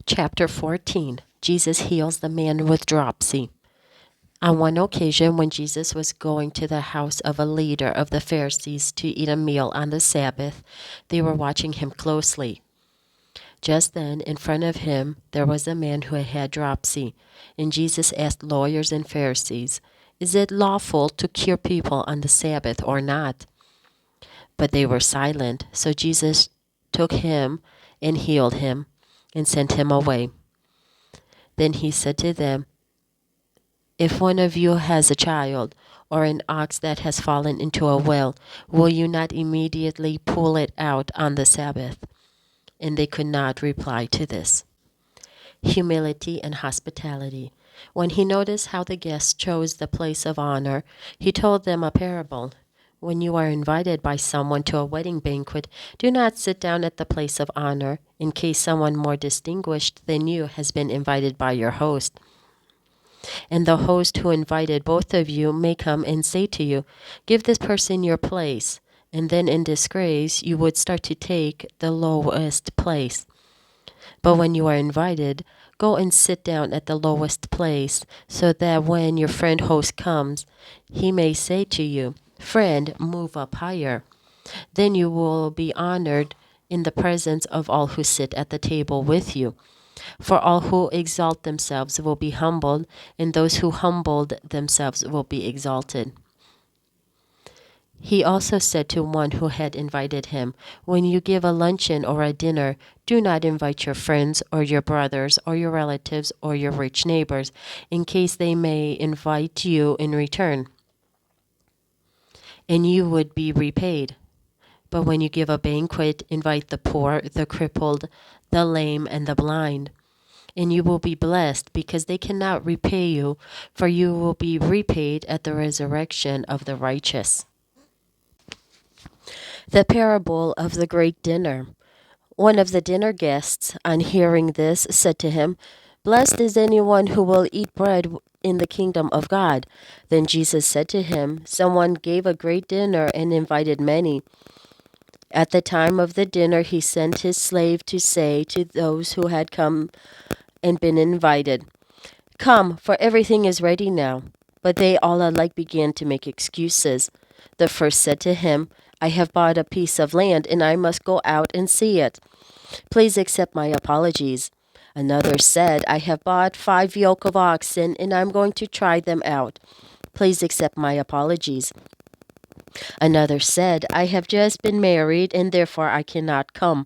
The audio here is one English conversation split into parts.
Chapter 14. Jesus heals the man with dropsy. On one occasion, when Jesus was going to the house of a leader of the Pharisees to eat a meal on the Sabbath, they were watching him closely. Just then, in front of him, there was a man who had dropsy, and Jesus asked lawyers and Pharisees, "Is it lawful to cure people on the Sabbath or not?" But they were silent, so Jesus took him and healed him and sent him away. Then he said to them, "If one of you has a child, or an ox that has fallen into a well, will you not immediately pull it out on the Sabbath?" And they could not reply to this. Humility and hospitality. When he noticed how the guests chose the place of honor, he told them a parable. When you are invited by someone to a wedding banquet, do not sit down at the place of honor, in case someone more distinguished than you has been invited by your host. And the host who invited both of you may come and say to you, "Give this person your place." And then in disgrace, you would start to take the lowest place. But when you are invited, go and sit down at the lowest place, so that when your friend host comes, he may say to you, "Friend, move up higher." Then you will be honored in the presence of all who sit at the table with you. For all who exalt themselves will be humbled, and those who humbled themselves will be exalted. He also said to one who had invited him, "When you give a luncheon or a dinner, do not invite your friends or your brothers or your relatives or your rich neighbors, in case they may invite you in return, and you would be repaid. But when you give a banquet, invite the poor, the crippled, the lame, and the blind, and you will be blessed, because they cannot repay you, for you will be repaid at the resurrection of the righteous." The parable of the great dinner. One of the dinner guests, on hearing this, said to him, "Blessed is anyone who will eat bread in the kingdom of God." Then Jesus said to him, "Someone gave a great dinner and invited many. At the time of the dinner, he sent his slave to say to those who had come and been invited, 'Come, for everything is ready now.' But they all alike began to make excuses. The first said to him, 'I have bought a piece of land, and I must go out and see it. Please accept my apologies.' Another said, 'I have bought 5 yoke of oxen, and I'm going to try them out. Please accept my apologies.' Another said, 'I have just been married, and therefore I cannot come.'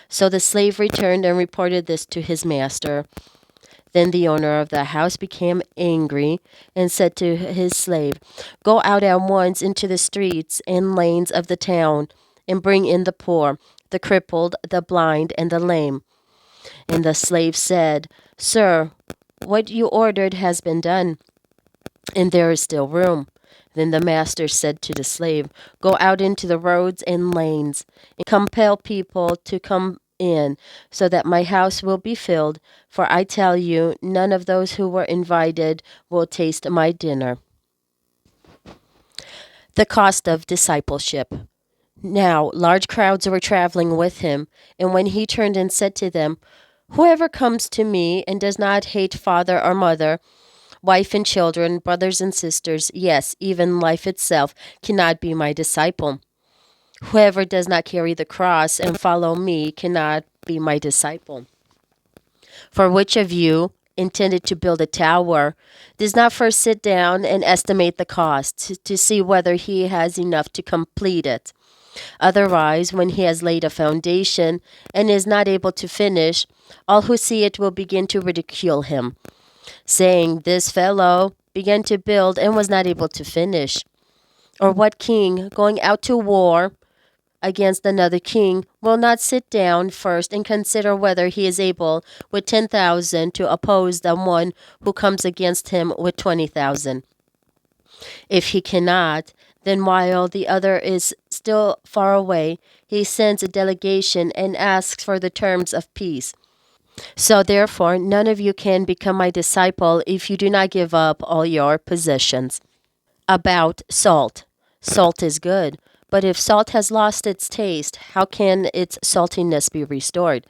So the slave returned and reported this to his master. Then the owner of the house became angry and said to his slave, 'Go out at once into the streets and lanes of the town, and bring in the poor, the crippled, the blind, and the lame.' And the slave said, 'Sir, what you ordered has been done, and there is still room.' Then the master said to the slave, 'Go out into the roads and lanes, and compel people to come in, so that my house will be filled. For I tell you, none of those who were invited will taste my dinner.'" The cost of discipleship. Now large crowds were traveling with him, and when he turned and said to them, "Whoever comes to me and does not hate father or mother, wife and children, brothers and sisters, yes, even life itself, cannot be my disciple. Whoever does not carry the cross and follow me cannot be my disciple. For which of you, intended to build a tower, does not first sit down and estimate the cost to see whether he has enough to complete it? Otherwise, when he has laid a foundation and is not able to finish, all who see it will begin to ridicule him, saying, 'This fellow began to build and was not able to finish.' Or what king, going out to war against another king, will not sit down first and consider whether he is able with 10,000 to oppose the one who comes against him with 20,000? If he cannot, then while the other is still far away, he sends a delegation and asks for the terms of peace. So therefore, none of you can become my disciple if you do not give up all your possessions." About salt. Salt is good, but if salt has lost its taste, how can its saltiness be restored?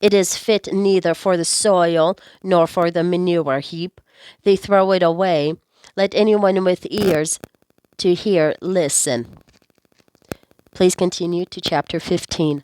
It is fit neither for the soil nor for the manure heap. They throw it away. Let anyone with ears to hear listen. Please continue to chapter 15.